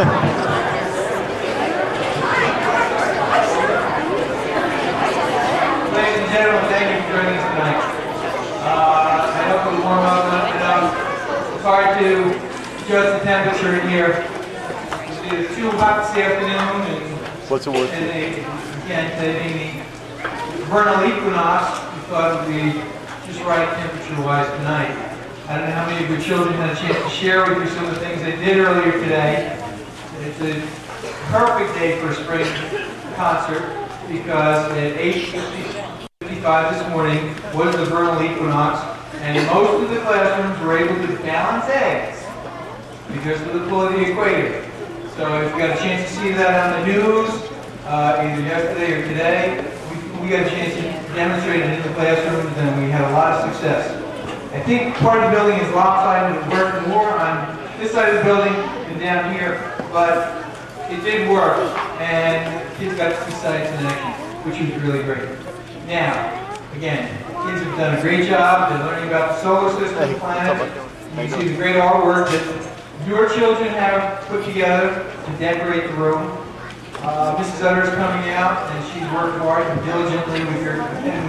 Ladies and gentlemen, thank you for joining us tonight. I hope we warm up enough. It's hard to adjust the temperature in here. It's too hot this afternoon, and What's the word? and again, today being the vernal equinox, we thought it would be just right temperature-wise tonight. I don't know how many of your children had a chance to share with you some of the things they did earlier today. It's a perfect day for a spring concert because at 8:55 this morning was the vernal equinox, and most of the classrooms were able to balance eggs because of the pull of the equator. So if you got a chance to see that on the news, either yesterday or today, we got a chance to demonstrate it in the classrooms, and we had a lot of success. I think part of the building is lopsided and worked more on this side of the building than down here, but it did work, and the kids got to see sights in action, which was really great. Now, again, kids have done a great job. They're learning about the solar system, the planet. You see the great artwork that your children have put together to decorate the room. Mrs. Utter is coming out, and she's worked hard and diligently with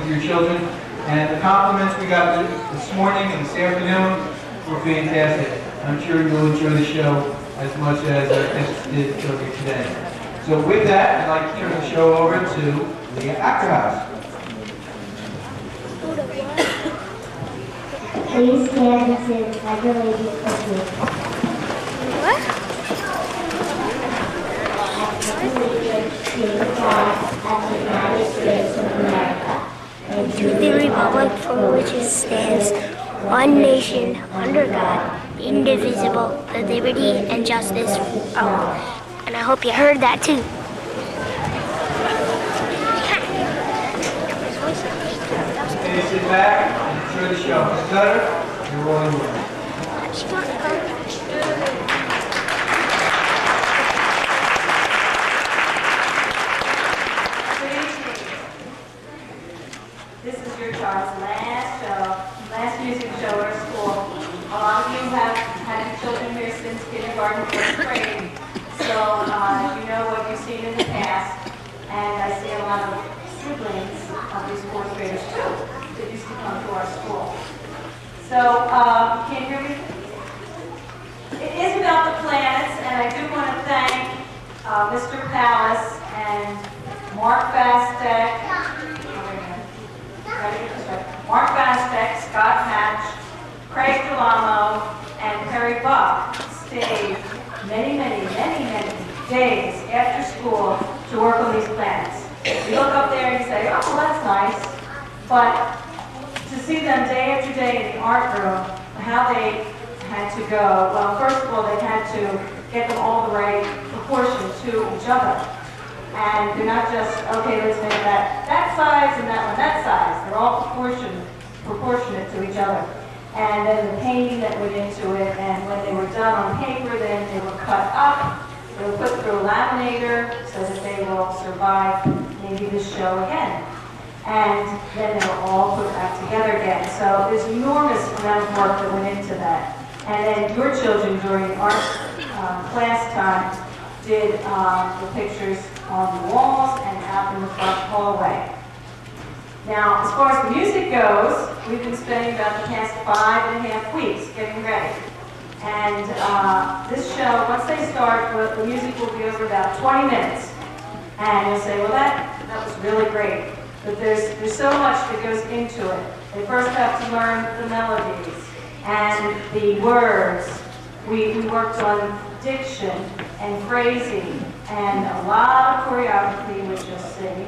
your children. And the compliments we got this morning and this afternoon were fantastic. I'm sure you'll enjoy the show as much as did earlier today. So with that, I'd like to turn the show over to the Actor House. Please stand and say the Pledge of Allegiance with me. What? To the flag of the United States of America, and To the republic for which it stands, one nation, under God, indivisible, with liberty and justice for all. And I hope you heard that too. Please sit back and enjoy the show. Mrs. Utter, you're rolling away. This is your child's last music show at school. A lot of you have had your children here since kindergarten, first grade, so you know what you've seen in the past. And I see a lot of siblings of these fourth graders too that used to come to our school. So, can you hear me? It is about the planets, and I do want to thank Mr. Pallas and Mark Bastek. Mark Bastek, Scott Hatch, Craig Delamo, and Perry Buck stayed many days after school to work on these planets. You look up there and you say, oh, well, that's nice. But to see them day after day in the art room, how they had to go, well, first of all, they had to get them all the right proportion to each other. And they're not just, okay, let's make that size and that one that size. They're all proportionate to each other. And then the painting that went into it, and when they were done on paper, then they were cut up. They were put through a laminator so that they will survive maybe this show again. And then they were all put back together again. So there's an enormous amount of work that went into that. And then your children during art class time did the pictures on the walls and out in the front hallway. Now, as far as the music goes, we've been spending about the past 5.5 weeks getting ready. And this show, once they start, the music will be over about 20 minutes. And you'll say, well, that was really great. But there's so much that goes into it. They first have to learn the melodies and the words. We worked on diction and phrasing and a lot of choreography, which you'll see,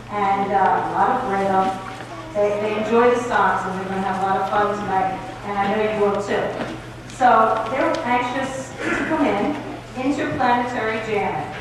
and a lot of rhythm. They enjoy the songs, and they're going to have a lot of fun tonight, and I know you will too. So they're anxious to come in, interplanetary jamming.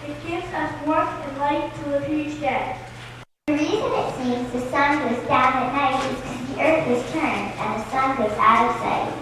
It gives us warmth and light to live here each day. The reason it seems the sun goes down at night is because the earth is turned and the sun goes out of sight.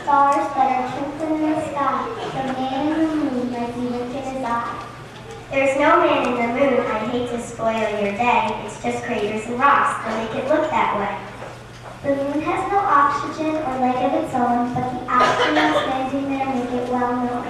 Stars that are twinkling in the sky, the man in the moon might be lifting his eye. There's no man in the moon, I hate to spoil your day, it's just craters and rocks that make it look that way. The moon has no oxygen or light of its own, but the astronauts landing there make it well known.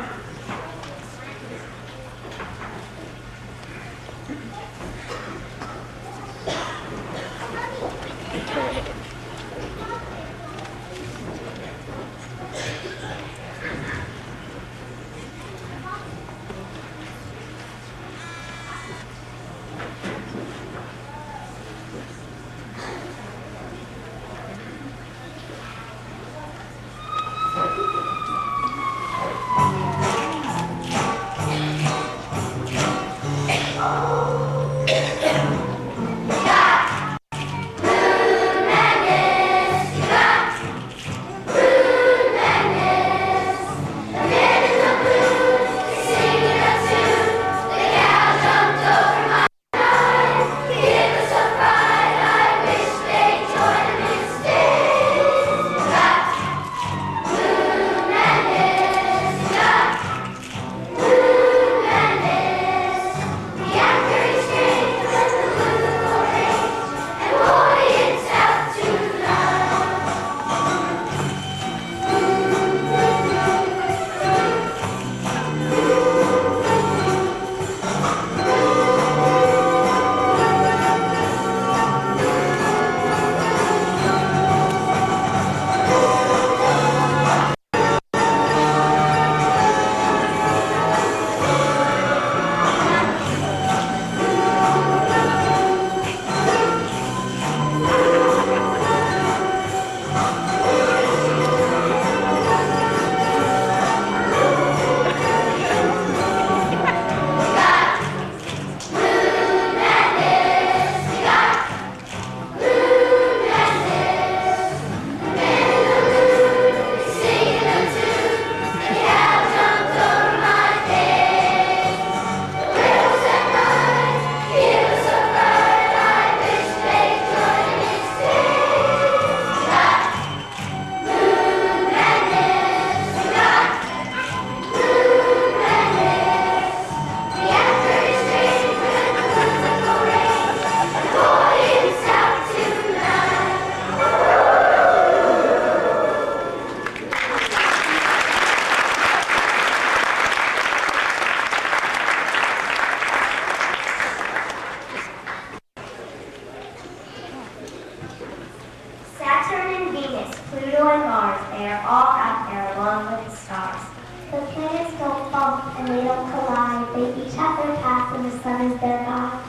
Pluto and Mars, they are all out there along with the stars. The planets don't bump and they don't collide. They each have their path and the sun is their guide.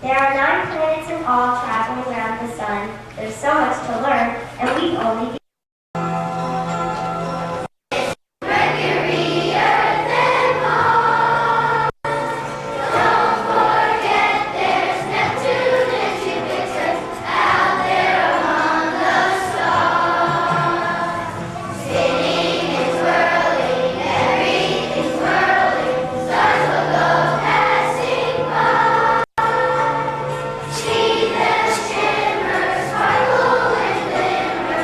There are 9 planets in all traveling around the sun. fun. There's so much to learn, and we've only See them shimmers, sparkle and glimmer,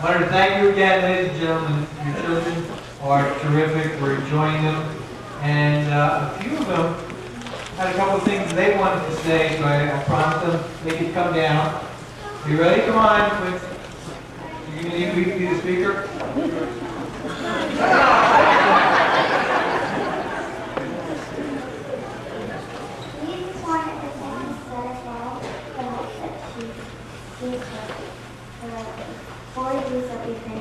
wanted to thank you again, ladies and gentlemen. Your children are terrific. We're enjoying them. And a few of them had a couple of things they wanted to say, so I promised them they could come down. Are you ready? Come on. Quick. You need me to be the speaker? Years that we've been here.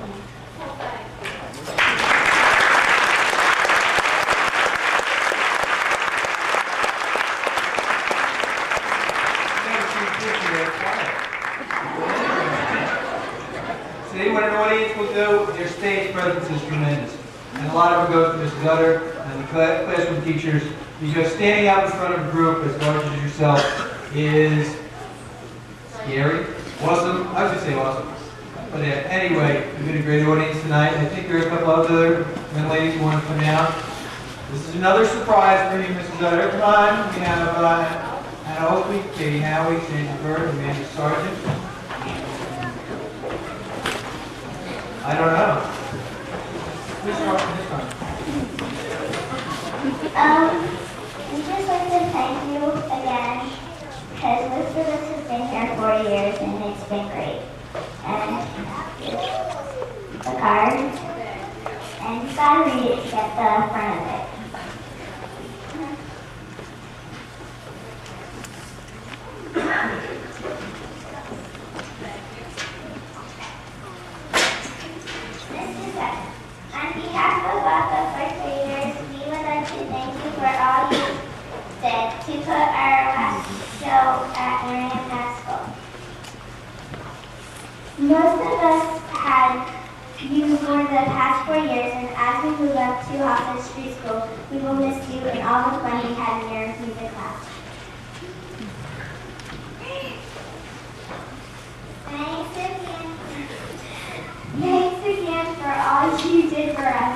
See what an audience will do? Their stage presence is tremendous. And a lot of it goes to Mrs. Utter and the classroom teachers, because standing out in front of a group as large as yourself is scary, awesome. I would say awesome. But anyway, we've been a great audience tonight. I think there are a couple other young ladies who want to come down. This is another surprise for you, Mrs. Utter. Come on. We have Anna Oakley, Katie Howie, Sandra Bird, and Amanda Sargent. I don't know. Who's starting this time? We just like to thank you again, because most of us have been here 4 years and it's been great. And a card, and you gotta read it to get the front of it. On behalf of all the first graders, we would like to thank you for all you did to put our last show at Marion School. Most of us had you for the past 4 years, and as we move up to Hoffman Street School, we will miss you and all the fun we had in your music class. Thanks again for all you did for us.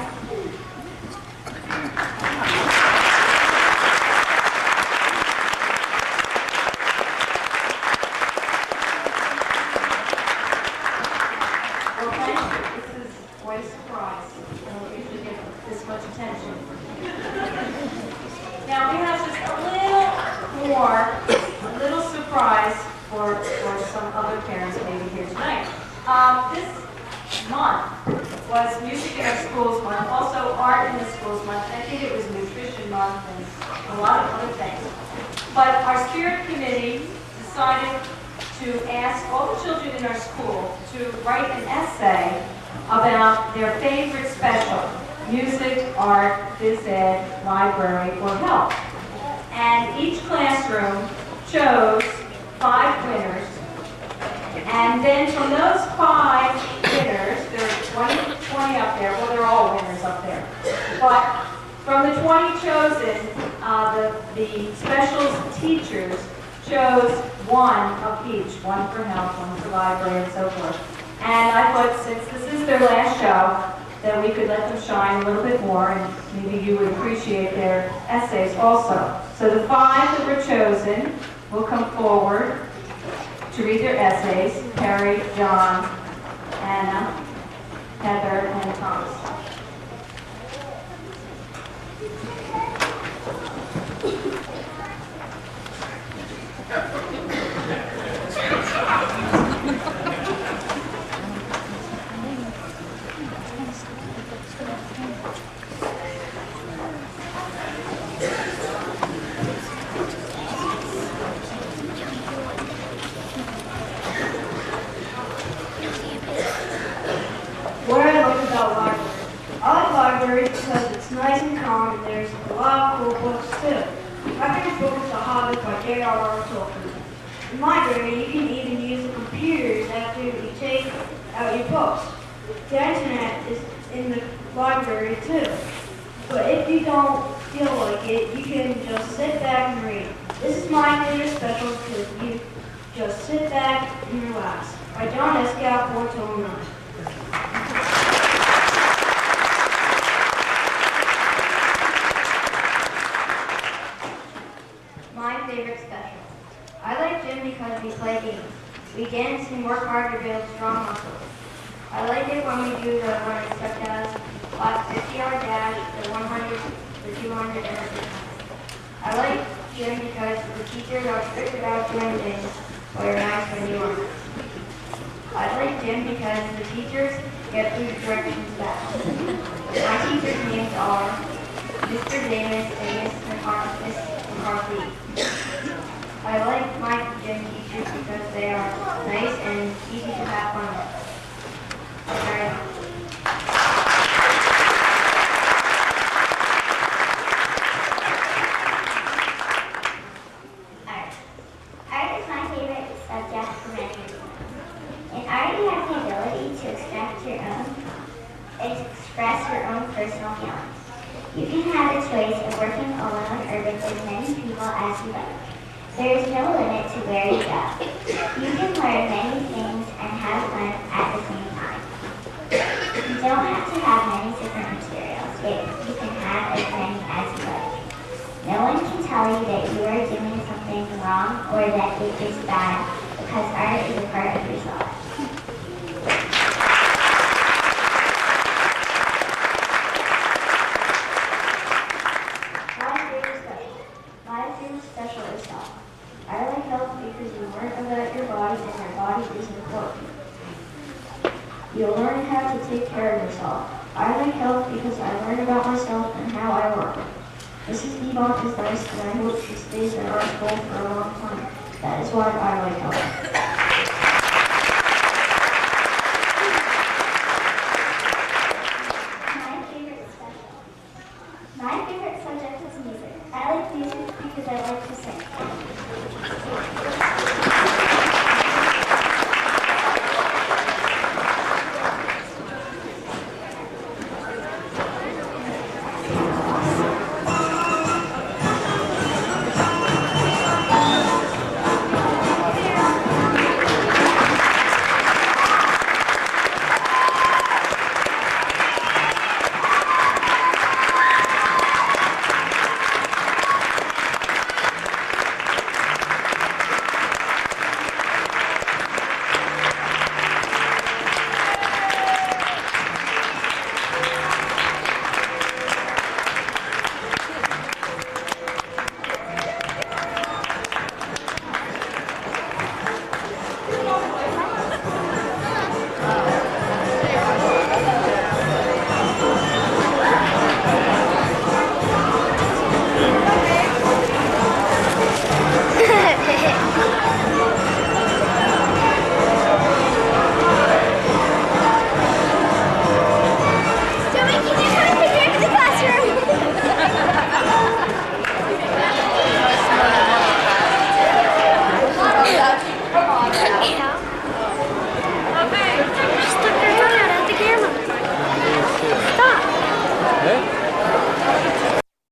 Well, thank you. This is quite a surprise. I don't usually get this much attention. Now, we have just a little surprise for some other parents maybe here tonight. This month was Music in Our Schools Month, also Art in the Schools Month, and I think it was Nutrition Month and a lot of other things. But our Spirit Committee decided to ask all the children in our school to write an essay about their favorite special, music, art, phys ed, library, or health. And each classroom chose 5 winners. And then from those 5 winners, there are 20 up there. Well, they're all winners up there. But from the 20 chosen, the specials teachers chose 1 of each, 1 for health, 1 for library, and so forth. And I thought, since this is their last show, that we could let them shine a little bit more, and maybe you would appreciate their essays also. So the 5 that were chosen will come forward to read their essays: Perry, John, Anna, Heather, and Thomas. What I like about libraries. I like libraries because it's nice and calm and there's a lot of cool books too. My favorite book is The Hobbit by J.R.R. Tolkien. In my library, you can even use the computers after you take out your books. The internet is in the library too. But if you don't feel like it, you can just sit back and read. This is my favorite special because you just sit back and relax. By John S. Scout 429. My favorite special. I like gym because we play games. We dance and work hard to build strong muscles. I like it when we do the running such as 50-yard dash, the 100, the 200, and the 600. I like gym because the teachers are strict about doing things, but are nice when you run. I like gym because the teachers get through directions fast. My teachers' names are Mr. Davis and Miss McCarthy. I like my gym teachers because they are nice and easy to have fun with. Thank you very much. Art is my favorite subject for many reasons. In art, you have the ability to express your own personal feelings. You can have a choice of working alone or with as many people as you like. There is no limit to where you go. You can learn many things and have fun at the same time. You don't have to have many different materials, yet you can have as many as you like. No one can tell you that you are doing something wrong or that it is bad because art is a part of yourself. My favorite special is health. I like health because you learn about your body and your body is important. You'll learn how to take care of yourself. I like health because I learn about myself and how I work. Mrs. Ebon is nice and I hope she stays at our school for a long time. That is why I like health. My favorite subject is music. I like music because I like to sing.